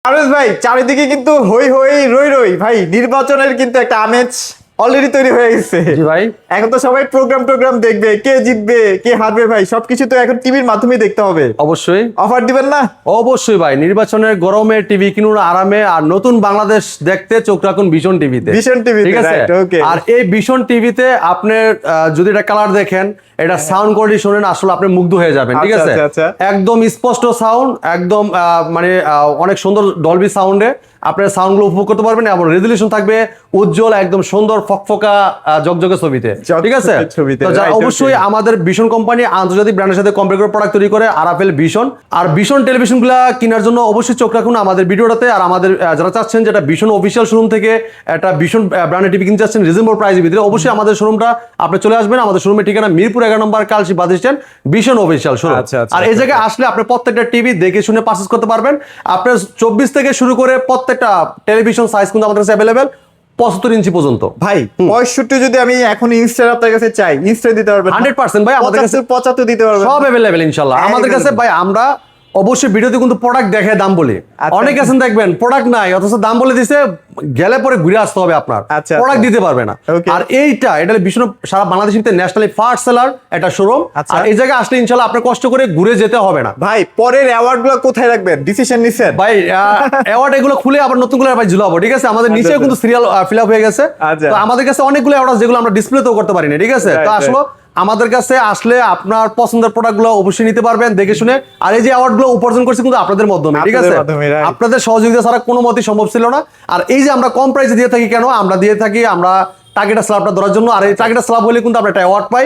আরজ ভাই চারিদিকে কিন্তু হই হই রই রই ভাই নির্বাচনের কিন্তু একটা আমেজ অলরেডি তৈরি হয়ে গেছে। জি ভাই, এখন তো সবাই প্রোগ্রাম দেখবে, কে জিতবে কে হারবে ভাই সবকিছু তো এখন টিভির মাধ্যমে দেখতে হবে। অবশ্যই অফার দিবেন না? অবশ্যই ভাই, নির্বাচনের গরমে টিভি কিনুন আরামে, আর নতুন বাংলাদেশ দেখতে চোখ রাখুন ভিশন টিভিতে। ভিশন টিভি, ঠিক আছে। আর এই ভিশন টিভিতে আপনি যদি এটা কালার দেখেন, এটা সাউন্ড কোয়ালিটি শুনেন, আসলে আপনি মুগ্ধ হয়ে যাবেন। ঠিক আছে, একদম স্পষ্ট সাউন্ড, একদম মানে অনেক সুন্দর ডলবি সাউন্ডে আপনার সাউন্ডগুলো উপভোগ করতে পারবেন, এবং রেজুলেশন থাকবে উজ্জ্বল, একদম সুন্দর ফকফকা জগজগে ছবিতে। ঠিক আছে, অবশ্যই আমাদের ভিশন কোম্পানি আন্তর্জাতিক ব্র্যান্ডের সাথে কম্পেয়ার করে প্রোডাক্ট তৈরি করে আরাফেল ভিশন। আর ভিশন টেলিভিশনগুলো কেনার জন্য অবশ্যই চোখ রাখুন আমাদের ভিডিওটাতে। আর আমাদের যারা চাচ্ছেন যেটা ভিশন অফিসিয়াল শোরুম থেকে একটা ভিশন ব্র্যান্ডের টিভি কিনতে চাচ্ছেন রিজনেবল প্রাইসের ভিতরে, অবশ্যই আমাদের শোরুমটা আপনি চলে আসবেন। আমাদের শোরুমের ঠিকানা মিরপুর 11 নম্বর Kalshi bus stand, Vision official showroom. আর এই জায়গায় আসলে আপনি প্রত্যেকটা টিভি দেখে শুনে পারচেজ করতে পারবেন। আপনার 24 থেকে শুরু করে প্রত্যেকটা টেলিভিশন সাইজ কিন্তু আমাদের কাছে অ্যাভেলেবেল 75 ইঞ্চি পর্যন্ত। ভাই 65 যদি আমি এখন ইনস্টা আপনার কাছে চাই, ইনস্টা দিতে পারবেন? 100% ভাই, আমাদের কাছে 75 দিতে পারবেন, সব অ্যাভেলেবেল ইনশাআল্লাহ আমাদের কাছে। ভাই আমরা অবশ্যই ভিডিওতে কিন্তু প্রোডাক্ট দেখে দাম বলি। অনেক আছেন দেখবেন প্রোডাক্ট নাই, অথচ দাম বলে দিছে, গেলে পরে ঘুরে আসতে হবে, আপনার প্রোডাক্ট দিতে পারবে না। আর এটা বিষ্ণু সারা বাংলাদেশের ন্যাশনালি ফার্স্ট সেলার একটা শোরুম। আর এই জায়গায় আসলে ইনশাআল্লাহ আপনার কষ্ট করে ঘুরে যেতে হবে না। ভাই পরের অ্যাওয়ার্ড গুলো কোথায় রাখবেন, ডিসিশন নিছেন? ভাই অ্যাওয়ার্ড এগুলো খুলে আবার নতুন গুলো ভাই ঝুলাবো। ঠিক আছে, আমাদের নিচেও কিন্তু সিরিয়াল ফিল আপ হয়ে গেছে। তো আমাদের কাছে অনেকগুলো অ্যাওয়ার্ড যেগুলো আমরা ডিসপ্লেতেও করতে পারি না। ঠিক আছে, তো আসলে আমাদের কাছে আসলে আপনার পছন্দের প্রোডাক্টগুলো অবশ্যই নিতে পারবেন দেখে শুনে। আর এই যে অ্যাওয়ার্ডগুলো উপার্জন করছি কিন্তু আপনাদের মাধ্যমে। ঠিক আছে, আপনাদের সহযোগিতা ছাড়া কোনো মতেই সম্ভব ছিল না। আর এই যে আমরা কম প্রাইসে দিয়ে থাকি, কেন আমরা দিয়ে থাকি? আমরা টার্গেট স্ল্যাবটা ধরার জন্য। আর এই টার্গেট স্ল্যাব হলে কিন্তু আমরা একটা অ্যাওয়ার্ড পাই।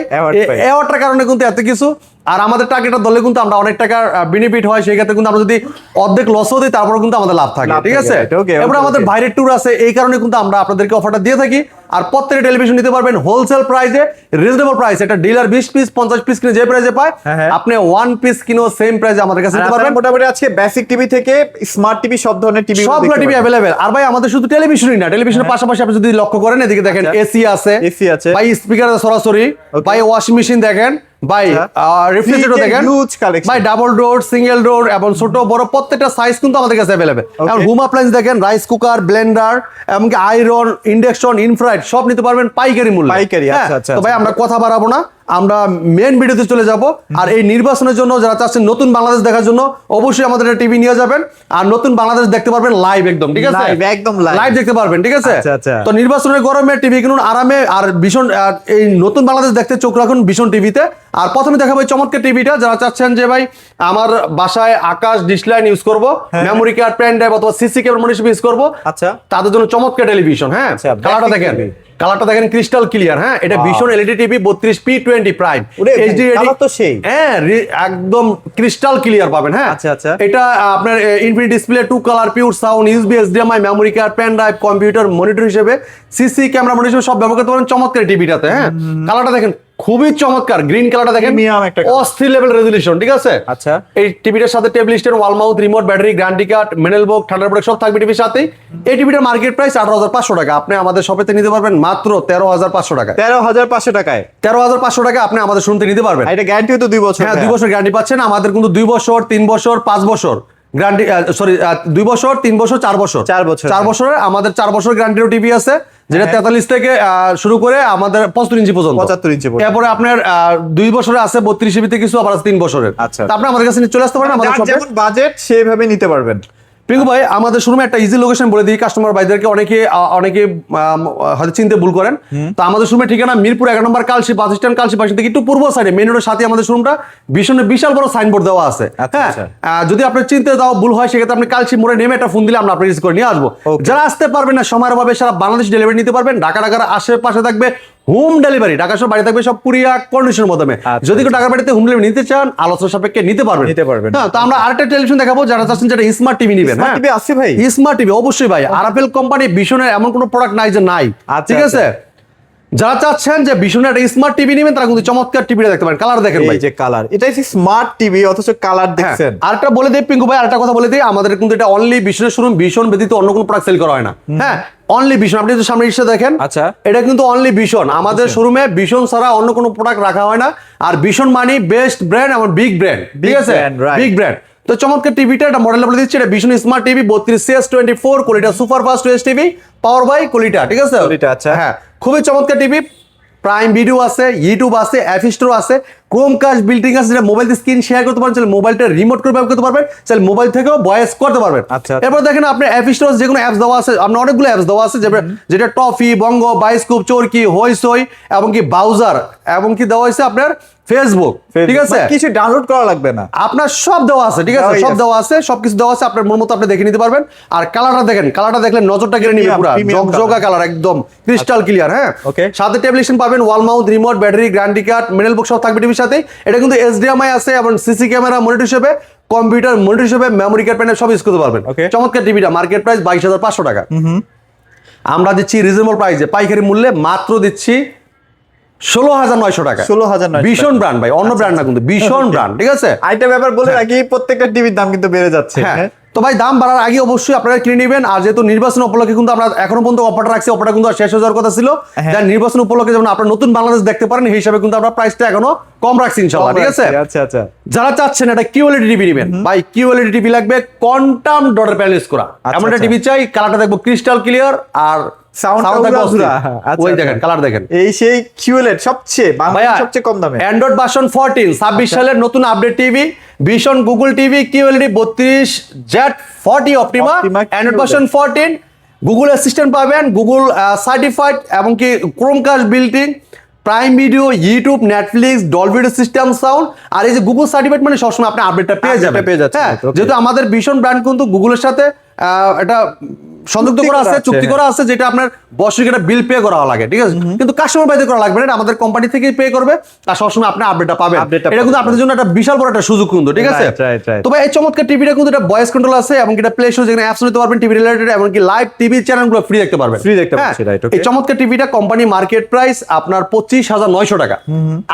অ্যাওয়ার্ডটার কারণে কিন্তু এত কিছু। আর আমাদের টার্গেটটা ধরলে কিন্তু আমরা অনেক টাকার বেনিফিট হয়। সেই ক্ষেত্রে কিন্তু আমরা যদি অর্ধেক লসও দিই, তারপরে কিন্তু আমাদের লাভ থাকে। ঠিক আছে, এবার আমাদের বাইরের ট্যুর আছে, এই কারণে কিন্তু আমরা আপনাদেরকে অফারটা দিয়ে থাকি। আর প্রত্যেকটা টেলিভিশন নিতে পারবেন হোলসেল প্রাইসে, রিজনেবল প্রাইস। এটা ডিলার 20 পিস 50 পিস কিনে যে প্রাইসে পায়, আপনি 1 পিস কিনেও সেম প্রাইসে আমাদের কাছে নিতে পারবেন। মোটামুটি আজকে বেসিক টিভি থেকে স্মার্ট টিভি সব ধরনের টিভি, সবগুলো টিভি अवेलेबल। আর ভাই আমাদের শুধু টেলিভিশনই না, টেলিভিশনের পাশাপাশি আপনি যদি লক্ষ্য করেন, এদিকে দেখেন এসি আছে, ভাই স্পিকার আছে সরাসরি, ভাই ওয়াশিং মেশিন দেখেন, ভাই রেফ্রিজারেটর দেখেন, ভাই ডাবল ডোর, সিঙ্গেল ডোর এবং ছোট বড় প্রত্যেকটা সাইজ কিন্তু আমাদের কাছে अवेलेबल। আর হোম অ্যাপ্লায়েন্স দেখেন, রাইস কুকার, ব্লেন্ডার, এমনকি আয়রন, ইন্ডাকশন, ইনফ্রারেড সব নিতে পারবেন পাইকারি মূল্যে। পাইকারি, আচ্ছা। তো ভাই আমরা কথা বাড়াবো না, আমরা মেন ভিডিওতে চলে যাব। আর এই নির্বাচনের জন্য যারা চাচ্ছেন নতুন বাংলাদেশ দেখার জন্য, অবশ্যই আমাদের টিভি নিয়ে যাবেন। আর নতুন বাংলাদেশ দেখতে পারবেন লাইভ, একদম। ঠিক আছে, একদম লাইভ দেখতে পারবেন। ঠিক আছে, তো নির্বাচনের গরমে টিভি কিনুন আরামে। আর ভীষণ এই নতুন বাংলাদেশ দেখতে চোখ রাখুন ভীষণ টিভিতে। আর প্রথমে দেখাবো চমৎকার টিভিটা। যারা চাচ্ছেন যে ভাই আমার বাসায় আকাশ ডিশ লাইন ইউজ করবো, মেমোরি কার্ড, পেন ড্রাইভ অথবা সিসি কেবল মনিটর ইউজ করবো, আচ্ছা, তাদের জন্য চমৎকার টেলিভিশন। হ্যাঁ, কালারটা দেখেন, কালারটা দেখেন ক্রিস্টাল ক্লিয়ার। হ্যাঁ, এটা vision LED TV 32p20 prime HD ready, তো সেই একদম ক্রিস্টাল ক্লিয়ার পাবেন। হ্যাঁ, আচ্ছা, এটা আপনার infinity display, 2 colour, pure sound, USB, HDMI, memory card, pen drive, computer, monitor হিসেবে সিসি ক্যামেরা মনিটর সব ব্যবহার করতে পারেন চমৎকার টিভিটাতে। হ্যাঁ, কালারটা দেখেন খুবই চমৎকার, গ্রিন কালারটা দেখেন, অস্থির লেভেল রেজুলেশন। ঠিক আছে, আচ্ছা, এই টিভিটার সাথে table stand, wall mount, remote, battery, guarantee card, manual box, ঠান্ডা প্রোডাক্ট সব থাকবে টিভির সাথে। এই টিভিটার মার্কেট প্রাইস 18,500 টাকা, আপনি আমাদের শপেতে নিতে পারবেন মাত্র 13,500 টাকা। 13,500 টাকায়, 13,500 টাকা আপনি আমাদের শুনতে নিতে পারবেন। এটা গ্যারান্টিও তো 2 বছর। হ্যাঁ, 2 বছর গ্যারান্টি পাচ্ছেন। আমাদের কিন্তু 2 বছর, 3 বছর, 5 বছর গ্যারান্টি, সরি 2 বছর, 3 বছর, 4 বছর, 4 বছরের আমাদের 4 বছর গ্যারান্টির টিভি আছে, যেটা 43 থেকে শুরু করে আমাদের 75 ইঞ্চি পর্যন্ত, 75 ইঞ্চি। এরপরে আপনার 2 বছরে আছে 32 ইঞ্চিতে কিছু, আবার 3 বছরের। আচ্ছা, আপনি আমাদের কাছে চলে আসতে পারেন। আমাদের যেমন বাজেট সেইভাবে নিতে পারবেন। পিঙ্কু ভাই আমাদের শোরুমে একটা ইজি লোকেশন বলে দিই কাস্টমার ভাইদেরকে, অনেকে হয়তো চিনতে ভুল করেন। তো আমাদের শোরুমের ঠিকানা মিরপুর 11 নম্বর কালশি বাস স্ট্যান্ড, কালশি বাস থেকে একটু পূর্ব সাইডে মেইন রোডের সাথে আমাদের শোরুমটা, ভীষণ বিশাল বড় সাইনবোর্ড দেওয়া আছে। হ্যাঁ, যদি আপনার চিনতে দাও ভুল হয়, সেক্ষেত্রে আপনি কালশি মোড়ে নেমে একটা ফোন দিলে আমরা আপনার রিসিভ করে নিয়ে আসবো। যারা আসতে পারবেন না সময়ের অভাবে, সারা বাংলাদেশ ডেলিভারি নিতে পারবেন। ঢাকার আশেপাশে থাকবে হোম ডেলিভারি, ঢাকা সব বাড়ি থাকবে সব কুরিয়া কন্ডিশনের মাধ্যমে। যদি কেউ ঢাকার বাড়িতে হোম ডেলিভারি নিতে চান, আলোচনা সাপেক্ষে নিতে পারবেন। হ্যাঁ, তো আমরা আরেকটা টেলিভিশন দেখাবো, যারা চাচ্ছেন যেটা স্মার্ট টিভি নেবেন। হ্যাঁ, টিভি আছে ভাই, স্মার্ট টিভি অবশ্যই ভাই। আরাফেল কোম্পানি ভিশনের এমন কোনো প্রোডাক্ট নাই যে নাই। ঠিক আছে, যারা চাচ্ছেন যে ভিশনের একটা স্মার্ট টিভি নেবেন, তারা কিন্তু চমৎকার টিভিটা দেখতে পারেন। কালার দেখেন ভাই, এই যে কালার, এটাই স্মার্ট টিভি অথচ কালার দেখছেন। আরেকটা বলে দেই পিঙ্কু ভাই, আরেকটা কথা বলে দেই, আমাদের কিন্তু এটা অনলি ভিশনের শোরুম, ভিশন ব্যতীত অন্য কোনো প্রোডাক্ট সেল করা হয় না। হ্যাঁ, অনলি ভিশন। আপনি যদি সামনে এসে দেখেন, আচ্ছা, এটা কিন্তু অনলি ভিশন। আমাদের শোরুমে ভিশন ছাড়া অন্য কোনো প্রোডাক্ট রাখা হয় না। আর ভিশন মানে বেস্ট ব্র্যান্ড এবং বিগ ব্র্যান্ড। ঠিক আছে, বিগ ব্র্যান্ড। তো চমৎকার টিভিটা একটা মডেল বলে দিচ্ছি, এটা ভীষণ স্মার্ট টিভি 32CS24 কোয়ালিটা super fast OS TV power by কোয়ালিটা, ঠিক আছে? কোয়ালিটা, আচ্ছা। হ্যাঁ, খুবই চমৎকার টিভি। প্রাইম ভিডিও আছে, ইউটিউব আছে, অ্যাপ স্টোর আছে, ক্রোমকাস্ট বিল্ডিং আছে, যেটা মোবাইল স্ক্রিন শেয়ার করতে পারেন, চাইলে মোবাইলটা রিমোট করে ব্যবহার করতে পারবেন, চাইলে মোবাইল থেকেও ভয়েস করতে পারবেন। আচ্ছা। এরপর দেখেন আপনি অ্যাপ স্টোর যে কোনো অ্যাপস দেওয়া আছে, আপনার অনেকগুলো অ্যাপস দেওয়া আছে, যেটা টফি, বঙ্গ, বাইস্কোপ, চরকি, হইসই, এবং কি ব্রাউজার, এবং কি দেওয়া হয়েছে আপনার ফেসবুক, ঠিক আছে? কিছু ডাউনলোড করা লাগবে না, আপনার সব দেওয়া আছে, ঠিক আছে? সব দেওয়া আছে, সবকিছু দেওয়া আছে, আপনার মন মতো আপনি দেখে নিতে পারবেন। আর কালারটা দেখেন, কালারটা দেখলে নজরটা কেড়ে নিবে, পুরো জগজগা কালার, একদম ক্রিস্টাল ক্লিয়ার। হ্যাঁ, ওকে। সাথে টেলিভিশন পাবেন, wall mount, remote, battery, guarantee card, manual book সব থাকবে টিভির সাথে। এটা কিন্তু HDMI আছে এবং সিসি ক্যামেরা মনিটর হিসেবে, কম্পিউটার মনিটর হিসেবে, মেমোরি কার্ড, প্যানেল সব ইউজ করতে পারবেন। চমৎকার টিভিটা, মার্কেট প্রাইস 22,500 টাকা। আমরা দিচ্ছি রিজনেবল প্রাইসে, পাইকারি মূল্যে মাত্র দিচ্ছি 16,900 টাকা। 16,900 ভীষণ ব্র্যান্ড ভাই, অন্য ব্র্যান্ড না কিন্তু, ভীষণ ব্র্যান্ড, ঠিক আছে? আইটা ব্যাপার বলে রাখি, প্রত্যেকটা টিভির দাম কিন্তু বেড়ে যাচ্ছে। হ্যাঁ, তো ভাই দাম বাড়ার আগে অবশ্যই আপনারা কিনে নেবেন। আর যেহেতু নির্বাচন উপলক্ষে কিন্তু আমরা এখনো পর্যন্ত অফারটা রাখছি, অফারটা কিন্তু আর শেষ হয়ে যাওয়ার কথা ছিল। যার নির্বাচন উপলক্ষে যেমন আপনারা নতুন বাংলাদেশ দেখতে পারেন, এই হিসাবে কিন্তু আমরা প্রাইসটা এখনো কম রাখছি ইনশাআল্লাহ, ঠিক আছে? আচ্ছা আচ্ছা। যারা চাচ্ছেন এটা কিউএলইডি টিভি নেবেন, ভাই কিউএলইডি টিভি লাগবে, কোয়ান্টাম ডটের প্যানেল ইউজ করা এমন একটা টিভি চাই, কালারটা দেখবো ক্রিস্টাল ক্লিয়ার, আর সাউন্ড ওই দেখেন, কালার দেখেন, এই সেই কিউএলইডি সবচেয়ে বাংলাদেশের সবচেয়ে কম দামে অ্যান্ড্রয়েড ভার্সন 14 26 সালের নতুন update TV, Vision Google TV QLED 32Z40 Optima, Android version 14, Google assistant পাবেন, গুগল সার্টিফাইড, এবং কি Chromecast built-in, prime video, YouTube, Netflix, Dolby system sound. আর এই যে গুগল সার্টিফাইড মানে সবসময় আপনি আপডেটটা পেয়ে যাবেন। হ্যাঁ, যেহেতু আমাদের ভীষণ ব্র্যান্ড কিন্তু গুগলের সাথে এটা সংযুক্ত করা আছে, চুক্তি করা আছে, যেটা আপনার বছরিক একটা বিল পে করা লাগে, ঠিক আছে? কিন্তু কাস্টমার বাইতে করা লাগবে না, আমাদের কোম্পানি থেকে পে করবে, আর সবসময় আপনি আপডেটটা পাবেন। এটা কিন্তু আপনাদের জন্য একটা বিশাল বড় একটা সুযোগ কিন্তু, ঠিক আছে? তো ভাই এই চমৎকার টিভিটা কিন্তু এটা ভয়েস কন্ট্রোল আছে, এবং এটা প্লে স্টোর যেখানে অ্যাপস নিতে পারবেন টিভি রিলেটেড, এবং কি লাইভ টিভি চ্যানেলগুলো ফ্রি দেখতে পারবেন, ফ্রি দেখতে পাচ্ছেন, রাইট? ওকে। এই চমৎকার টিভিটা কোম্পানি মার্কেট প্রাইস আপনার 25,900 টাকা।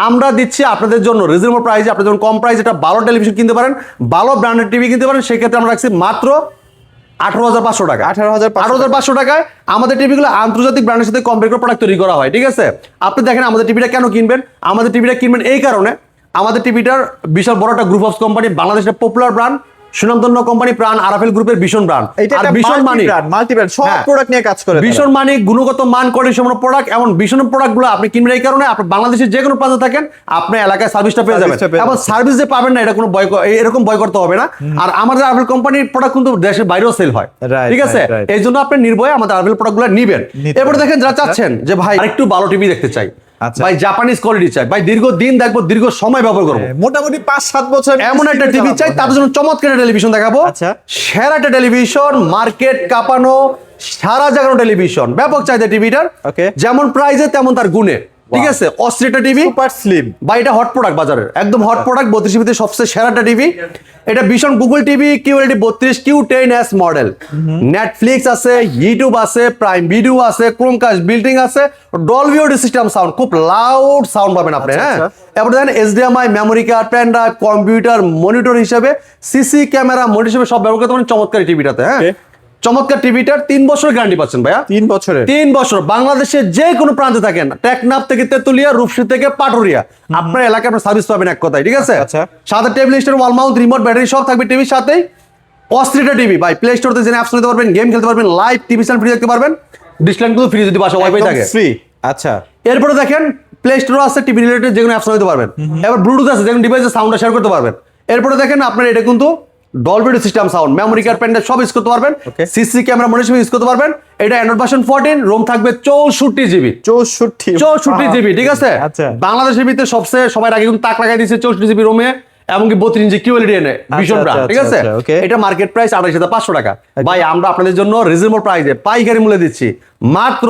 আমরা দিচ্ছি আপনাদের জন্য রিজনেবল প্রাইসে, আপনাদের জন্য কম প্রাইস, এটা ভালো টেলিভিশন কিনতে পারেন, ভালো ব্র্যান্ডেড টিভি কিনতে পারেন, সেক্ষেত্রে আমরা রাখছি মাত্র 18,500 টাকা। 18,500 টাকায় আমাদের টিভিগুলো আন্তর্জাতিক ব্র্যান্ডের সাথে কম্পেয়ার করে প্রোডাক্ট তৈরি করা হয়, ঠিক আছে? আপনি দেখেন আমাদের টিভিটা কেন কিনবেন, আমাদের টিভিটা কিনবেন এই কারণে, আমাদের টিভিটার বিশাল বড় একটা গ্রুপ অফ কোম্পানি, বাংলাদেশের পপুলার ব্র্যান্ড, সুনামধন্য কোম্পানি, প্রাণ আরাফেল গ্রুপের ভীষণ ব্র্যান্ড, আর ভীষণ মানি মাল্টি ব্র্যান্ড সব প্রোডাক্ট নিয়ে কাজ করে। ভীষণ মানি গুণগত মান কোয়ালিটি সম্পন্ন প্রোডাক্ট, এমন ভীষণ প্রোডাক্টগুলো আপনি কিনবেন এই কারণে, আপনি বাংলাদেশের যে কোনো প্রান্তে থাকেন, আপনি এলাকায় সার্ভিসটা পেয়ে যাবেন, এবং সার্ভিস যে পাবেন না এটা কোনো এরকম ভয় করতে হবে না। আর আমাদের আরাফেল কোম্পানির প্রোডাক্ট কিন্তু দেশের বাইরেও সেল হয়, ঠিক আছে? এই জন্য আপনি নির্ভয়ে আমাদের আরাফেল প্রোডাক্টগুলো নিবেন। এরপরে দেখেন যারা চাচ্ছেন যে ভাই আরেকটু ভালো টিভি দেখতে চাই, ভাই জাপানিজ কোয়ালিটি চাই, ভাই দীর্ঘদিন দেখবো, দীর্ঘ সময় ব্যবহার করবো, মোটামুটি 5-7 বছর এমন একটা টিভি চাই, তার জন্য চমৎকার টেলিভিশন দেখাবো। সেরা একটা টেলিভিশন, মার্কেট কাঁপানো, সারা জাগানো টেলিভিশন, ব্যাপক চাহিদা টিভিটার, যেমন প্রাইসে তেমন তার গুণে, ঠিক আছে? অস্ট্রেটা টিভি, সুপার স্লিম, বা এটা হট প্রোডাক্ট বাজারের, একদম হট প্রোডাক্ট, 32 জিবিতে সবচেয়ে সেরাটা টিভি। এটা ভীষণ Google TV QLED 32 Q10S model, Netflix আছে, ইউটিউব আছে, প্রাইম ভিডিও আছে, ক্রোমকাস্ট বিল্ডিং আছে, ডলবি অডিও সিস্টেম সাউন্ড, খুব লাউড সাউন্ড পাবেন আপনি। হ্যাঁ, এরপর দেখেন HDMI, memory card, pen drive, computer monitor হিসেবে, সিসি ক্যামেরা মনিটর হিসেবে সব ব্যবহার করতে পারেন চমৎকার টিভিটাতে। হ্যাঁ, চমৎকার টিভিটার 3 বছরের গ্যারান্টি পাচ্ছেন ভাইয়া। 3 বছরের? 3 বছর, বাংলাদেশের যে কোনো প্রান্তে থাকেন, টেকনাফ থেকে তেতুলিয়া, রূপসী থেকে পাটুরিয়া, আপনার এলাকায় আপনার সার্ভিস পাবেন এক কথায়, ঠিক আছে? সাথে table stand, wall mount, remote, battery সব থাকবে টিভির সাথেই। অস্ট্রেটা টিভি ভাই, প্লে স্টোরতে যে অ্যাপস নিতে পারবেন, গেম খেলতে পারবেন, লাইভ টিভি চ্যানেল ফ্রি দেখতে পারবেন, ডিসলাইন কিন্তু ফ্রি যদি বাসা ওয়াইফাই থাকে, ফ্রি। আচ্ছা, এরপরে দেখেন প্লে স্টোর আছে, টিভি রিলেটেড যে কোনো অ্যাপস নিতে পারবেন, এবার ব্লুটুথ আছে, যে কোনো ডিভাইসে সাউন্ডটা শেয়ার করতে পারবেন। এরপরে দেখেন আপনার এটা কিন্তু Dolby system sound, memory card, pen drive সব ইউজ করতে পারবেন, সিসি ক্যামেরা মনিটর ইউজ করতে পারবেন। এটা অ্যান্ড্রয়েড ভার্সন 14, রোম থাকবে 64 জিবি। 64 জিবি, ঠিক আছে? বাংলাদেশের ভিতরে সবচেয়ে সবার আগে কিন্তু তাক লাগাই দিয়েছে 64 জিবি রোমে, এমনকি 32 ইঞ্চি কিউএলইডি এনে, ভীষণ ব্র্যান্ড, ঠিক আছে? এটা মার্কেট প্রাইস 28,500 টাকা। ভাই আমরা আপনাদের জন্য রিজনেবল প্রাইসে পাইকারি মূল্যে দিচ্ছি মাত্র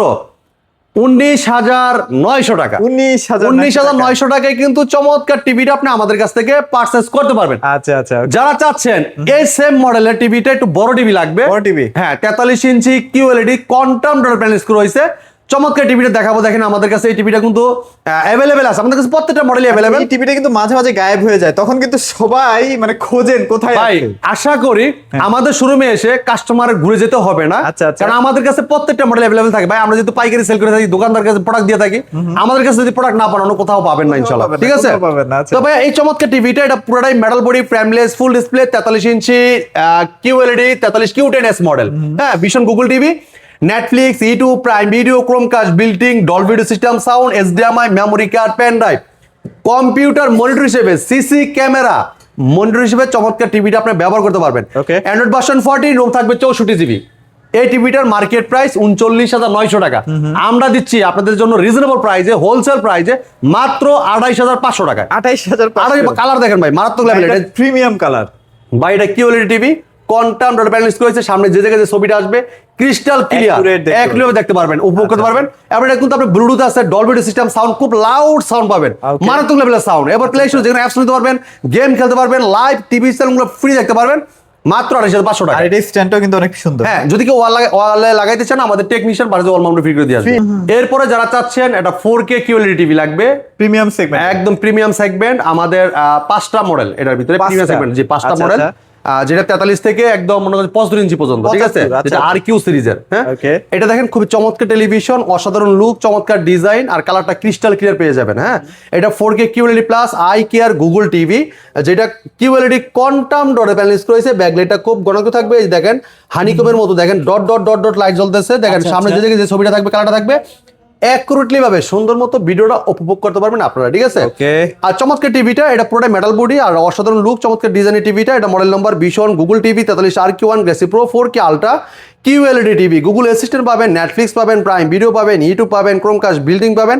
19,900 টাকা। 19,900 টাকায় কিন্তু চমৎকার টিভিটা আপনি আমাদের কাছ থেকে পারচেজ করতে পারবেন। আচ্ছা আচ্ছা, যারা চাচ্ছেন এই সেম মডেলের টিভিটা একটু বড় টিভি লাগবে, বড় টিভি, হ্যাঁ 43 inch QLED quantum dot panel স্ক্রু হইছে, চমৎকার টিভিটা দেখাবো। দেখেন আমাদের কাছে এই টিভিটা কিন্তু অ্যাভেলেবেল আছে, আমাদের কাছে প্রত্যেকটা মডেলই অ্যাভেলেবেল। এই টিভিটা কিন্তু মাঝে মাঝে গায়েব হয়ে যায়, তখন কিন্তু সবাই মানে খোঁজেন কোথায় ভাই আছে। আশা করি আমাদের শোরুমে এসে কাস্টমার ঘুরে যেতে হবে না, আচ্ছা, আচ্ছা। কারণ আমাদের কাছে প্রত্যেকটা মডেল অ্যাভেলেবেল থাকে। ভাই আমরা যেহেতু পাইকারি সেল করে থাকি, দোকানদার কাছে প্রোডাক্ট দিয়ে থাকি, আমাদের কাছে যদি প্রোডাক্ট না পান অন্য কোথাও পাবেন না ইনশাআল্লাহ, পাবেন না, ঠিক আছে? কোথাও পাবেন না, আচ্ছা। তো ভাই এই চমৎকার টিভিটা এটা পুরোটাই metal body, frameless, full display, 43 inch QLED 43 Q10S model. হ্যাঁ, ভীষণ Google TV, Netflix, YouTube, Prime Video, Chromecast, built in, Dolby system sound, HDMI, memory card, pen drive, computer monitor হিসেবে, সিসি ক্যামেরা মনিটর হিসেবে চমৎকার টিভিটা আপনি ব্যবহার করতে পারবেন। Okay. অ্যান্ড্রয়েড ভার্সন 14, রোম থাকবে 64 জিবি। এই টিভিটার মার্কেট প্রাইস 39,900 টাকা। আমরা দিচ্ছি আপনাদের জন্য রিজনেবল প্রাইসে, হোলসেল প্রাইসে মাত্র 28,500 টাকায়। 28,500 কালার দেখেন ভাই, মারাত্মক লেভেল। এটা প্রিমিয়াম কালার ভাই এটা QLED TV, quantum dot panel করেছে, সামনে যে জায়গায় যে ছবিটা আসবে ক্রিস্টাল ক্লিয়ার, Accurate দেখতে একলিভাবে দেখতে পারবেন, উপভোগ করতে পারবেন। এবার এটা কিন্তু আপনার ব্লুটুথ আছে, ডলবি সিস্টেম সাউন্ড, খুব লাউড সাউন্ড পাবেন, Okay. মারাত্মক লেভেলের সাউন্ড। এবার প্লে স্টোর যেখানে অ্যাপস নিতে পারবেন, গেম খেলতে পারবেন, লাইভ টিভি চ্যানেলগুলো ফ্রি দেখতে পারবেন মাত্র 28,500 টাকা। আর এটা স্ট্যান্ডটাও কিন্তু অনেক সুন্দর। হ্যাঁ, যদি কেউ ওয়ালে লাগাইতে চান আমাদের টেকনিশিয়ান বাড়িতে ওয়াল মাউন্ট ফ্রি করে দিয়ে আসবে। এরপরে যারা চাচ্ছেন এটা 4K QLED টিভি লাগবে, প্রিমিয়াম সেগমেন্ট, একদম প্রিমিয়াম সেগমেন্ট, আমাদের 5টা মডেল এটার ভিতরে প্রিমিয়াম সেগমেন্ট, যে 5টা আচ্ছা, মডেল, আচ্ছা। যেটা 43 থেকে একদম মনে করেন 75 ইঞ্চি পর্যন্ত, ঠিক আছে? 75, আচ্ছা, যেটা RQ সিরিজের। হ্যাঁ, Okay. এটা দেখেন খুবই চমৎকার টেলিভিশন, অসাধারণ লুক, চমৎকার ডিজাইন, আর কালারটা ক্রিস্টাল ক্লিয়ার পেয়ে যাবেন। হ্যাঁ, এটা 4K QLED plus eye care Google TV, যেটা QLED কোয়ান্টাম ডট প্যানেল রয়েছে। ব্যাকলাইটটা খুব ঘনত্ব থাকবে, এই দেখেন হানিকমের মতো, দেখেন dot dot dot dot light জ্বলতেছে, দেখেন আচ্ছা, সামনে আচ্ছা। যে জায়গায় যে ছবিটা থাকবে, কালারটা থাকবে, অ্যাকুরেটলি ভাবে সুন্দর মতো ভিডিওটা উপভোগ করতে পারবেন আপনারা, ঠিক আছে? Okay. আর চমৎকার টিভিটা, এটা পুরোটা মেটাল বডি আর অসাধারণ লুক, চমৎকার ডিজাইনের টিভিটা। এটা model number Vision Google TV 43 RQ1 গ্যাসি pro 4K ultra QLED TV, Google assistant পাবেন, নেটফ্লিক্স পাবেন, প্রাইম ভিডিও পাবেন, ইউটিউব পাবেন, ক্রোমকাস্ট, বিল্ডিং পাবেন,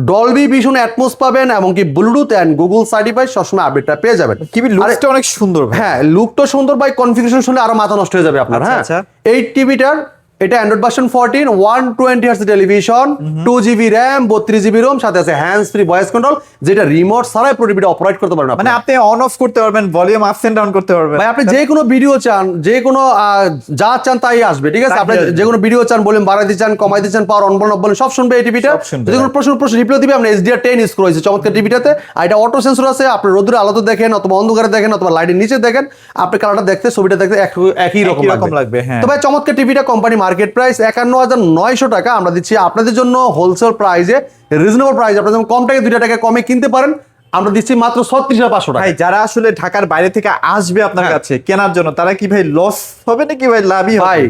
ডলবি ভিশন অ্যাটমোস পাবেন, এমনকি ব্লুটুথ এন্ড গুগল সার্টিফাইড সবসময় আপডেটটা পেয়ে যাবেন। টিভি লুকসটা অনেক সুন্দর ভাই। হ্যাঁ, লুকটা সুন্দর ভাই, কনফিগারেশন শুনলে আরো মাথা নষ্ট হয়ে যাবে আপনার। আচ্ছা, হ্যাঁ, আচ্ছা। এই টিভিটার এটা Android version 14, 120 hertz television, 2GB RAM, 32GB ROM, সাথে আছে হ্যান্ডস ফ্রি ভয়েস কন্ট্রোল, যেটা রিমোট ছাড়াই পুরো টিভিটা অপারেট করতে পারবেন মানে আপনারা। আপনি অন অফ করতে পারবেন, ভলিউম আপ এন্ড ডাউন করতে পারবেন। ভাই আপনি যে কোনো ভিডিও চান, যে কোনো যা চান তাই আসবে, ঠিক আছে? তাই আপনি আসবে। যে কোনো ভিডিও চান, বলেন বাড়াইতে চান, কমাইতে চান, পাওয়ার অন বলেন সব শুনবে এই টিভিটা। সব শুনবে, যে কোনো প্রশ্ন রিপ্লাই দিবে। আমরা HDR10 ইউজ করেছি চমৎকার টিভিটাতে, আর এটা অটো সেন্সর আছে, আপনি রোদের আলোতে দেখেন অথবা অন্ধকারে দেখেন অথবা লাইটের নিচে দেখেন, আপনি কালারটা দেখতে, ছবিটা দেখতে একই রকম লাগবে, হ্যাঁ। তো ভাই চমৎকার টিভিটা কোম্পানি মার্কেট প্রাইস 51,900 টাকা। আমরা দিচ্ছি আপনাদের জন্য হোলসেল প্রাইসে, রিজনেবল প্রাইসে, আপনাদের কম টাকা 2 টাকা কমে কিনতে পারেন। আমরা দিচ্ছি মাত্র 36,500 টাকা। ভাই যারা আসলে ঢাকার বাইরে থেকে আসবে আপনার কাছে কেনার জন্য, তারা কি ভাই লস হবে নাকি ভাই লাভই হবে? ভাই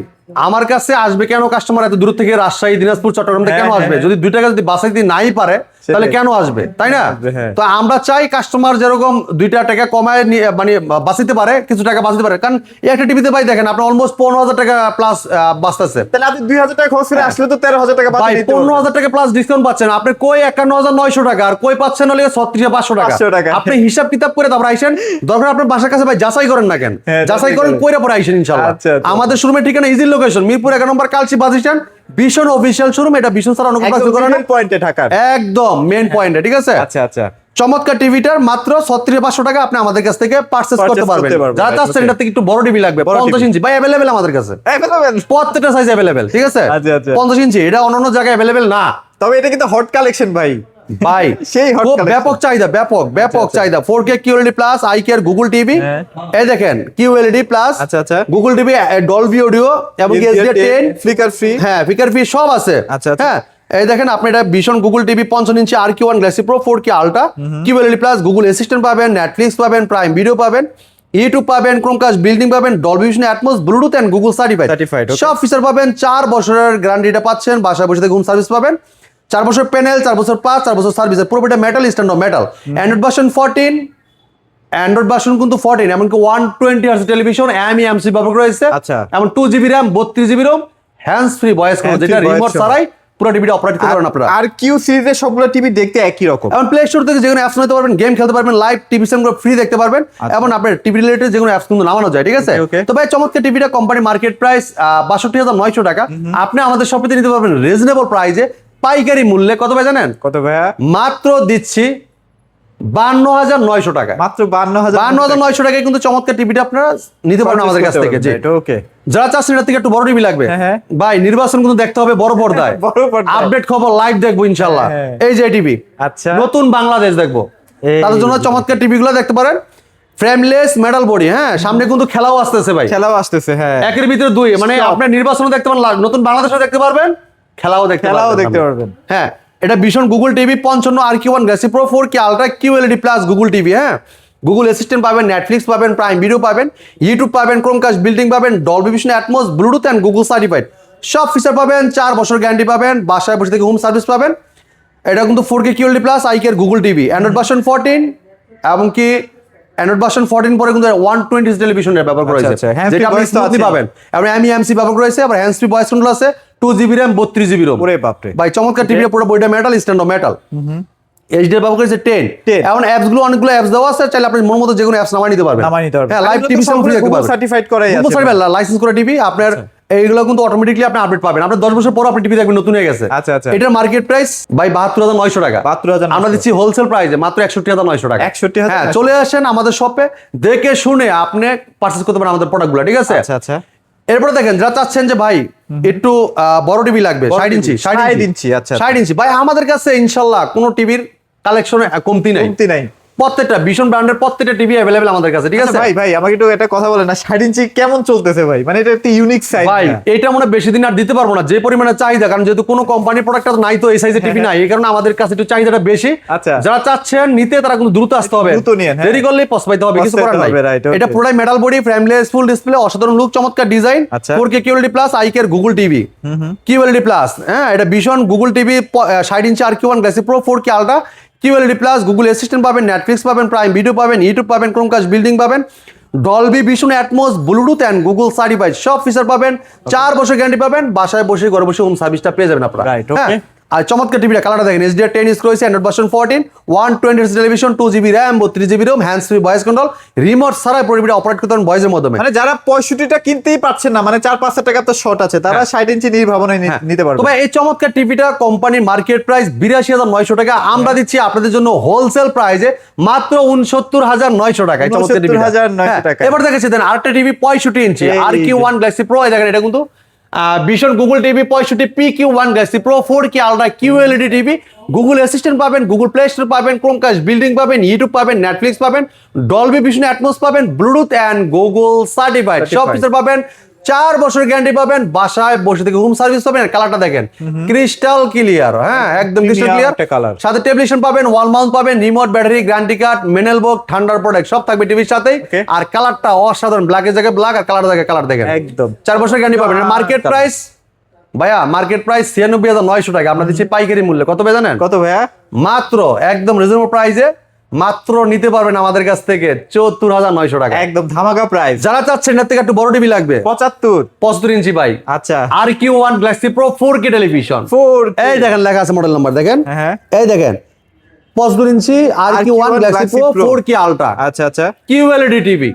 আমার কাছে আসবে কেন কাস্টমার এত দূর থেকে, রাজশাহী, দিনাজপুর, চট্টগ্রাম থেকে কেন হ্যাঁ, আসবে? হ্যাঁ। যদি 2 টাকা যদি বাসায় দিতে নাই পারে তাহলে কেন আসবে, তাই না? হ্যাঁ। তো আমরা চাই কাস্টমার যেরকম 2 টাকা কমায় মানে বাঁচিতে পারে, কিছু টাকা বাঁচিতে পারে। কারণ এই একটা টিভিতে ভাই দেখেন আপনার অলমোস্ট 15,000 টাকা প্লাস বাঁচতেছে। তাহলে আপনি 2,000 টাকা খরচ করে আসলে তো 13,000 টাকা ভাই বাঁচিয়ে দিতে পারবেন। 15,000 টাকা প্লাস ডিসকাউন্ট পাচ্ছেন আপনি, কই 51,900 টাকা, আর কই পাচ্ছেন হলে 36,500 500 টাকা। টাকা। আপনি হিসাব কিতাব করে তারপর আইসেন, দরকার আপনার বাসার কাছে ভাই যাচাই করেন না কেন, হ্যাঁ, যাচাই করেন, কইরা পরে আইসেন ইনশাআল্লাহ। আচ্ছা, আচ্ছা। আমাদের শোরুমের ঠিকানা ইজি লোকেশন, মিরপুর 11 নম্বর কালচি বাস স্ট্যান্ড, ভীষণ অফিসিয়াল শোরুম। এটা ভীষণ স্যার অনুকূল করে না, পয়েন্টে ঢাকার একদম মেইন পয়েন্টে, ঠিক আছে? আচ্ছা আচ্ছা। চমৎকার টিভিটার মাত্র 36,500 টাকা আপনি আমাদের কাছ থেকে পারচেজ করতে পারবেন। যারা চাচ্ছেন এটা থেকে একটু বড় টিভি লাগবে, 50 ইঞ্চি ভাই अवेलेबल আমাদের কাছে, প্রত্যেকটা সাইজ अवेलेबल, ঠিক আছে? আচ্ছা, আচ্ছা। 50 ইঞ্চি এটা অন্যান্য জায়গায় अवेलेबल না তবে এটা কিন্তু হট কালেকশন ভাই। ভাই সেই hot খুব collection। ব্যাপক চাহিদা, ব্যাপক আচ্ছা। চাহিদা। 4K QLED plus eye care Google TV, হ্যাঁ। এই দেখেন QLED প্লাস আচ্ছা, আচ্ছা। গুগল টিভি, ডলবি অডিও এবং HDR10 ফ্লিকার ফ্রি, হ্যাঁ ফিকার ফি সব আছে। আচ্ছা, আচ্ছা। হ্যাঁ, এই দেখেন আপনি এটা ভীষণ Google TV 55 inch RQ1 Galaxy pro 4K ultra QLED plus, Google assistant পাবেন, নেটফ্লিক্স পাবেন, প্রাইম ভিডিও পাবেন, ইউটিউব পাবেন, ক্রোমকাস্ট, বিল্ডিং পাবেন, Dolby Vision Atmos, Bluetooth and Google certified, Certified, okay। সব ফিচার পাবেন। 4 বছরের গ্যারান্টিটা পাচ্ছেন, বাসায় বসে থেকে হোম সার্ভিস পাবেন, 4 বছর প্যানেল, 4 বছর পাস, 4 বছর সার্ভিস, পুরোটা metal, stand metal. Android version 14, Android version কিন্তু 14, এমনকি 120 হার্টজ টেলিভিশন, এমসি ব্যবহার রয়েছে, আচ্ছা। এমন 2GB RAM, 32GB ROM, hands free voice control, Hands-free যেটা voice রিমোট control। ছাড়াই পুরো টিভিটা অপারেট করতে পারেন আপনারা। আর কিউ সিরিজের সবগুলো টিভি দেখতে একই রকম। এখন প্লে স্টোর থেকে যেকোনো অ্যাপস নিতে পারবেন, গেম খেলতে পারবেন, লাইভ টিভি চ্যানেল ফ্রি দেখতে পারবেন, এবং আপনার টিভি রিলেটেড যেকোনো অ্যাপস কিন্তু নামানো যায়, ঠিক আছে? Okay, okay। তো ভাই চমৎকার টিভিটা কোম্পানি মার্কেট প্রাইস 62,900 টাকা। আপনি আমাদের শপে নিতে পারবেন রিজনেবল প্রাইসে, পাইকারি মূল্যে। কত ভাই জানেন? কত ভাইয়া? মাত্র দিচ্ছি 52,900 টাকা, মাত্র 52,000 52,900 টাকায় কিন্তু চমৎকার টিভিটা আপনারা নিতে পারবেন আমাদের কাছ থেকে। জি ওকে। যারা চাচ্ছেন এটা থেকে একটু বড় টিভি লাগবে, হ্যাঁ। ভাই নির্বাচন কিন্তু দেখতে হবে বড় পর্দায়, বড় পর্দায়। আপডেট খবর লাইভ দেখবো ইনশাল্লাহ। হ্যাঁ। এই যে টিভি, আচ্ছা। নতুন বাংলাদেশ দেখবো, এই তাদের জন্য চমৎকার টিভি গুলো দেখতে পারেন। ফ্রেমলেস মেটাল বডি, হ্যাঁ সামনে কিন্তু খেলাও আসতেছে ভাই, খেলাও আসতেছে, হ্যাঁ। একের ভিতরে দুই, মানে সব। আপনি নির্বাচনও দেখতে পারেন, নতুন বাংলাদেশও দেখতে পারবেন, খেলাও দেখতে পারবেন। হ্যাঁ এটা ভীষণ Google TV 55 RQ1 Galaxy pro 4K ultra QLED plus Google TV. হ্যাঁ গুগল অ্যাসিস্ট্যান্ট পাবেন, নেটফ্লিক্স পাবেন, প্রাইম ভিডিও পাবেন, ইউটিউব পাবেন, ক্রোমকাস্ট বিল্ডিং পাবেন, Dolby Vision Atmos, Bluetooth and Google certified সব ফিচার পাবেন। 4 বছর গ্যারান্টি পাবেন, বাসায় বসে থেকে হোম সার্ভিস পাবেন। এটা কিন্তু 4K QLED প্লাস আইকের গুগল টিভি, অ্যান্ড্রয়েড ভার্সন 14, এমনকি অ্যান্ড্রয়েড ভার্সন 14 পরে কিন্তু 120 টেলিভিশনের ব্যবহার করা হয়েছে, যেটা আপনি স্মুথলি পাবেন। এবং এমইএমসি ব্যবহার করা হয়েছে, আবার হ্যান্ডস ফ্রি ভয়েস কন্ট্রোল আছে, 2GB RAM 32GB ROM। ওরে বাপ রে ভাই চমৎকার টিভি, পুরো বইটা মেটাল, স্ট্যান্ড মেটাল। এইচডি ব্যবহার করেছে 10। এখন অ্যাপস গুলো অনেকগুলো অ্যাপস দেওয়া আছে, চাইলে আপনি মন মতো যে কোনো অ্যাপস নামাই নিতে পারবেন। হ্যাঁ লাইভ টিভি সব ফ্রি দেখতে পারবেন, সার্টিফাইড করাই আছে, গুগল সার্টিফাইড লাইসেন্স করা টিভি আপনার। এইগুলো কিন্তু অটোমেটিক্যালি আপনি আপডেট পাবেন, আপনার 10 বছর পর আপনি টিভি দেখবেন নতুন হয়ে গেছে। আচ্ছা আচ্ছা। এটার মার্কেট প্রাইস ভাই 72,900 টাকা, 72,900 আমরা দিচ্ছি হোলসেল প্রাইসে মাত্র 61,900 টাকা। 61,900। হ্যাঁ চলে আসেন আমাদের শপে, দেখে শুনে আপনি পারচেজ করতে পারেন আমাদের প্রোডাক্টগুলো, ঠিক আছে? আচ্ছা আচ্ছা। এরপরে দেখেন যারা চাচ্ছেন যে ভাই একটু বড় টিভি লাগবে, 60 ইঞ্চি, 60 ইঞ্চি, আচ্ছা 60 ইঞ্চি, ভাই আমাদের কাছে ইনশাআল্লাহ কোনো টিভির কালেকশনে কমতি নাই, প্রত্যেকটা ভীষণ ব্র্যান্ডের প্রত্যেকটা টিভি अवेलेबल আমাদের কাছে, ঠিক আছে? ভাই ভাই আমাকে একটু একটা কথা বলেন না, 60 ইঞ্চি কেমন চলতেছে ভাই? মানে এটা একটা ইউনিক সাইজ ভাই, এটা মনে বেশি দিন আর দিতে পারবো না, যে পরিমাণে চাহিদা, কারণ যেহেতু কোনো কোম্পানির প্রোডাক্ট নাই তো এই সাইজের টিভি নাই, এই কারণে আমাদের কাছে একটু চাহিদাটা বেশি। আচ্ছা। যারা চাচ্ছেন নিতে তারা কিন্তু দ্রুত আসতে হবে, দ্রুত নিন, হ্যাঁ। দেরি করলে পস্তাইতে হবে, কিছু করার নাই। এটা পুরোটাই metal body, frameless, full display, অসাধারণ লুক, চমৎকার ডিজাইন, 4K QLED প্লাস আইকের গুগল টিভি, QLED প্লাস। হ্যাঁ এটা ভীষণ Google TV 60 inch RQ1 Galaxy pro 4K ultra QLED plus, Google assistant পাবেন, নেটফ্লিক্স পাবেন, প্রাইম ভিডিও পাবেন, ইউটিউব পাবেন, ক্রোমকাস্ট বিল্ডিং পাবেন, Dolby Vision Atmos, Bluetooth and Google certified সব ফিচার পাবেন, 4 বছর গ্যারান্টি পাবেন, বাসায় বসে ঘরে বসে হোম সার্ভিসটা পেয়ে যাবেন আপনারা। হ্যাঁ আর চমৎকার টিভিটা কালারটা দেখেন, HDR 10 ইঞ্চ রয়েছে, Android version 14, 120 television, 2GB RAM 32GB ROM, hands free voice control, remote ছাড়াই পুরো টিভিটা অপারেট করতে পারেন ভয়েসের মাধ্যমে। মানে যারা 65টা কিনতেই পারছেন না, মানে 4-5 টাকা তো শর্ট আছে, তারা 60 ইঞ্চি নির্ভাবনায় নিতে পারবে। তবে এই চমৎকার টিভিটা কোম্পানির মার্কেট প্রাইস 82,900 টাকা, আমরা দিচ্ছি আপনাদের জন্য হোলসেল প্রাইসে মাত্র 69,900 টাকা। এই চমৎকার টিভিটা 69,900 টাকা। এবার দেখেছি দেন আরেকটা টিভি 65 ইঞ্চি RQ1 গ্যালাক্সি প্রো, এই দেখেন এটা কিন্তু ভীষণ Google TV 65 PQ1 Galaxy pro 4K ultra QLED TV, Google assistant পাবেন, গুগল প্লে স্টোর পাবেন, ক্রোমকাস্ট বিল্ডিং পাবেন, ইউটিউব পাবেন, নেটফ্লিক্স পাবেন, ডলবি ভিশন অ্যাটমস পাবেন, ব্লুটুথ এন্ড গুগল সার্টিফাইড সব ফিচার পাবেন, 4 বছর গ্যারান্টি পাবেন, বাসায় বসে থেকে হোম সার্ভিস পাবেন। কালারটা দেখেন ক্রিস্টাল ক্লিয়ার, হ্যাঁ একদম ক্রিস্টাল ক্লিয়ার, সাথে টেলিভিশন পাবেন, ওয়াল মাউন্ট পাবেন, remote, battery, guarantee card, manual box, ঠান্ডার প্রোডাক্ট সব থাকবে টিভির সাথে। আর কালারটা অসাধারণ, ব্ল্যাকের জায়গায় ব্ল্যাক আর কালার জায়গায় কালার দেখেন, একদম 4 বছর গ্যারান্টি পাবেন। মার্কেট প্রাইস ভাইয়া, মার্কেট প্রাইস 96,900 টাকা, আমরা দিচ্ছি পাইকারি মূল্যে কত ভাই জানেন? কত ভাইয়া? মাত্র একদম রিজনেবল প্রাইসে মাত্র নিতে পারবেন আমাদের কাছ থেকে 74,900 টাকা, একদম ধামাকা প্রাইস। যারা চাচ্ছেন এর থেকে একটু বড় টিভি লাগবে 75 ইঞ্চি ভাই, আচ্ছা RQ1 Galaxy pro 4K television, 4K এই দেখেন লেখা আছে মডেল নাম্বার দেখেন, হ্যাঁ এই দেখেন 75 ইঞ্চি RQ1 Galaxy pro 4K ultra, আচ্ছা আচ্ছা, QLED টিভি,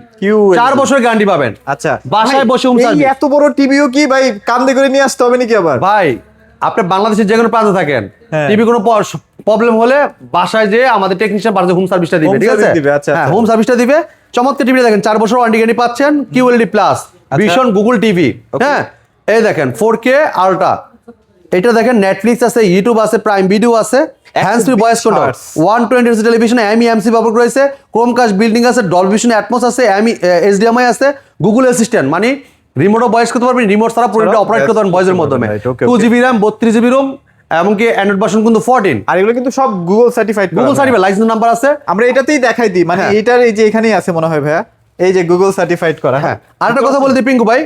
4 বছর গ্যারান্টি পাবেন। আচ্ছা বাসায় বসে হোম সার্ভিস। এত বড় টিভিও কি ভাই কান্দে করে নিয়ে আসতে হবে নাকি আবার? ভাই আপনি বাংলাদেশের যে কোনো প্রান্তে থাকেন, টিভি কোনো প্রবলেম হলে বাসায় যে আমাদের টেকনিশিয়ান বাড়িতে হোম সার্ভিসটা দিবে, ঠিক আছে? হ্যাঁ হোম সার্ভিসটা দিবে। চমৎকার টিভি দেখেন, 4 বছর ওয়ারেন্টি গ্যারান্টি পাচ্ছেন, QLED প্লাস, ভীষণ গুগল টিভি। হ্যাঁ এই দেখেন 4K আলট্রা, এটা দেখেন নেটফ্লিক্স আছে, ইউটিউব আছে, প্রাইম ভিডিও আছে, hands free voice control, 120 television, MEMC ব্যবহার করেছে, ক্রোমকাস্ট বিল্ডিং আছে, ডলবি ভিশন অ্যাটমস আছে, HDMI আছে, গুগল অ্যাসিস্ট্যান্ট মানে রিমোটও ভয়েস করতে পারবেন, রিমোট ছাড়া পুরোটা অপারেট করতে পারবেন ভয়েসের মাধ্যমে, 2GB RAM 32GB ROM, এমনকি অ্যান্ড্রয়েড ভার্সন কিন্তু 14। আর এগুলো কিন্তু সব Google certified, Google certified licence number আছে, আমরা এটাতেই দেখাই দিই, মানে এটার এই যে এখানেই আছে মনে হয় ভাইয়া, এই যে গুগল সার্টিফাইড করা। হ্যাঁ আরেকটা কথা বলে দিই পিঙ্কু ভাই,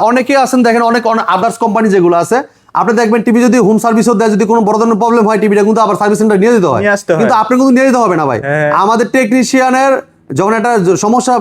অনেকে আছেন দেখেন, অনেক আদার্স কোম্পানি যেগুলো আছে, আপনি দেখবেন টিভি যদি হোম সার্ভিসও দেয়, যদি কোনো বড় ধরনের প্রবলেম হয় টিভিটা কিন্তু আবার সার্ভিস সেন্টার নিয়ে যেতে হয়, কিন্তু আপনি কিন্তু নিয়ে যেতে হবে না ভাই। আমাদের টেকনিশিয়ানের যখন একটা সমস্যা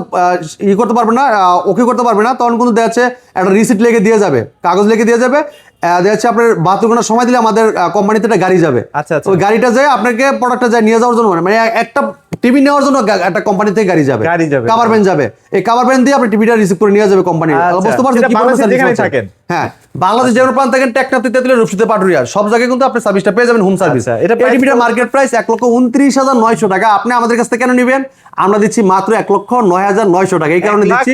করতে পারবে না, ওকে করতে পারবে না, তখন কিন্তু দেখা যাচ্ছে একটা রিসিট লিখে দিয়ে যাবে, কাগজ লিখে দিয়ে যাবে, দেখা যাচ্ছে আপনার 72 ঘন্টা সময় দিলে আমাদের কোম্পানিতে একটা গাড়ি যাবে। আচ্ছা, আচ্ছা। ওই গাড়িটা যায় আপনাকে প্রোডাক্টটা যায় নিয়ে যাওয়ার জন্য, মানে একটা টিভি নেওয়ার জন্য একটা কোম্পানি থেকে গাড়ি যাবে, কাভার ভ্যান যাবে। এই কাভার ভ্যান দিয়ে আপনি টিভিটা রিসিভ করে নিয়ে যাবে কোম্পানি। বুঝতে পারছেন কি পরিমাণ সার্ভিস থাকেন? হ্যাঁ, বাংলাদেশ যে কোনো প্রান্ত থাকেন, টেকনাফ, তেতুলিয়া, রূপসী, পাটুরিয়া সব জায়গায় কিন্তু আপনি সার্ভিসটা পেয়ে যাবেন, হোম সার্ভিস। এটা টিভিটার মার্কেট প্রাইস 1,29,900 টাকা। আপনি আমাদের কাছ থেকে কেন নেবেন? আমরা দিচ্ছি মাত্র 1,09,900 টাকা। এই কারণে দিচ্ছি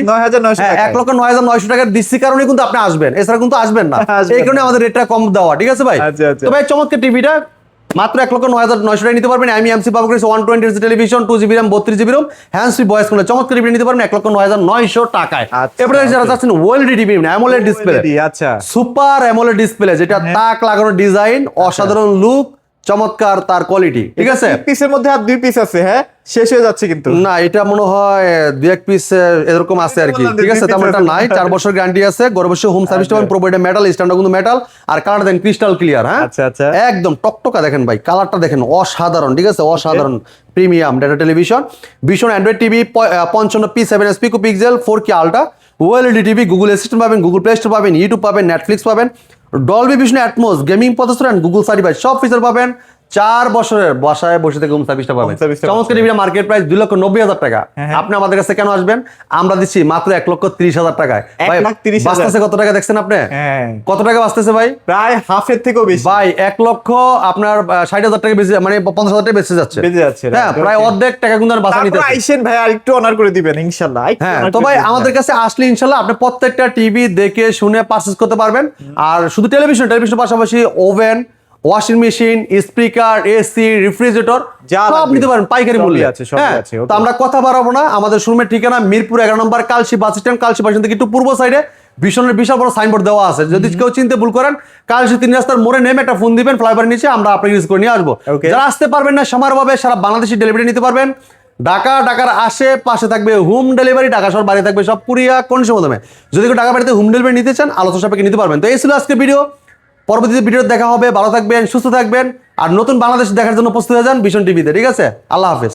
1,09,900 টাকা দিচ্ছি, কারণে কিন্তু আপনি আসবেন, এছাড়া কিন্তু আসবেন না। এই কারণে আমাদের রেটটা কম দেওয়া, ঠিক আছে ভাই? তো ভাই চমৎকার টিভিটা মাত্র 1,09,900 টাকা নিতে পারবেন। আমি MC public 120 television, 2GB RAM, 32GB ROM, hand free voice control, চমৎকার টিভি নিতে পারবেন 1,09,900 টাকায়। এবারে যারা চাচ্ছেন ওএলইডি টিভি, অ্যামোলেড ডিসপ্লে, আচ্ছা, সুপার অ্যামোলেড ডিসপ্লে, যেটা তাক লাগানো ডিজাইন, অসাধারণ লুক, চমৎকার তার কোয়ালিটি, ঠিক আছে? পিসের মধ্যে আর 2 পিস আছে, হ্যাঁ, শেষ হয়ে যাচ্ছে কিন্তু। না, এটা মনে হয় 2-1 পিস এরকম আছে আর কি, ঠিক আছে? তেমন একটা নাই। 4 বছর গ্যারান্টি আছে, গড়ে বসে হোম সার্ভিস পাবেন। প্রোভাইডার মেটাল, স্ট্যান্ডার্ড কিন্তু মেটাল, আর কালার দেখেন ক্রিস্টাল ক্লিয়ার। হ্যাঁ, আচ্ছা, আচ্ছা, একদম টকটকা দেখেন ভাই, কালারটা দেখেন অসাধারণ, ঠিক আছে? অসাধারণ প্রিমিয়াম ডেটা টেলিভিশন, ভীষণ Android TV, 55p7 pixel, 4K ultra, OLED TV, Google assistant পাবেন, গুগল প্লে স্টোর পাবেন, ইউটিউব পাবেন, নেটফ্লিক্স পাবেন, Dolby Vision Atmos, gaming processor and Google certified সব ফিচার পাবেন। 4 বছরের বাসায় বসে থেকে হোম সার্ভিসটা পাবেন। চমৎকার টিভির মার্কেট প্রাইস 2,90,000 টাকা। আপনি আমাদের কাছে কেন আসবেন? আমরা দিচ্ছি মাত্র 1,30,000 টাকায়। ভাই বাঁচতেছে কত টাকা দেখছেন আপনি? কত টাকা বাঁচতেছে ভাই? প্রায় হাফের থেকেও বেশি ভাই। 1,00,000 আপনার 60,000 টাকা বেশি, মানে 50,000 টাকা বেঁচে যাচ্ছে। হ্যাঁ, প্রায় অর্ধেক টাকা কিন্তু আর বাঁচা নিতে। আইসেন ভাই, আর একটু অনার করে দিবেন ইনশাআল্লাহ। হ্যাঁ, তো ভাই আমাদের কাছে আসলে ইনশাআল্লাহ আপনি প্রত্যেকটা টিভি দেখে শুনে পারচেজ করতে পারবেন। আর শুধু টেলিভিশনের পাশাপাশি oven, washing machine, speaker, AC, refrigerator সব নিতে পারেন পাইকারি মূল্যে। হ্যাঁ, তো আমরা কথা বাড়াবো না। আমাদের শোরুমের ঠিকানা মিরপুর 11 নম্বর Kalshi bus stand. Kalshi bus stand থেকে একটু পূর্ব সাইডে ভীষণের বিশাল বড় সাইনবোর্ড দেওয়া আছে। যদি কেউ চিনতে ভুল করেন, কালশি 3 রাস্তার মোড়ে নেমে একটা ফোন দিবেন, ফ্লাইওভার নিচে আমরা আপনাকে ইউজ করে নিয়ে আসবো। যারা আসতে পারবেন না, সময়ের সারা বাংলাদেশি ডেলিভারি নিতে পারবেন। ঢাকার আশেপাশে থাকবে হোম ডেলিভারি, ঢাকা শহর বাইরে থাকবে সব কুরিয়া কন্ডিশনের মাধ্যমে। যদি কেউ ঢাকা বাড়িতে হোম ডেলিভারি নিতে চান, আলোচনা সাপেক্ষে নিতে পারবেন। তো এই ছিল আজকে ভিডিও। পরবর্তীতে ভিডিও দেখা হবে। ভালো থাকবেন, সুস্থ থাকবেন, আর নতুন বাংলাদেশ দেখার জন্য প্রস্তুত হয়ে যান ভীষণ টিভিতে, ঠিক আছে? আল্লাহ হাফেজ।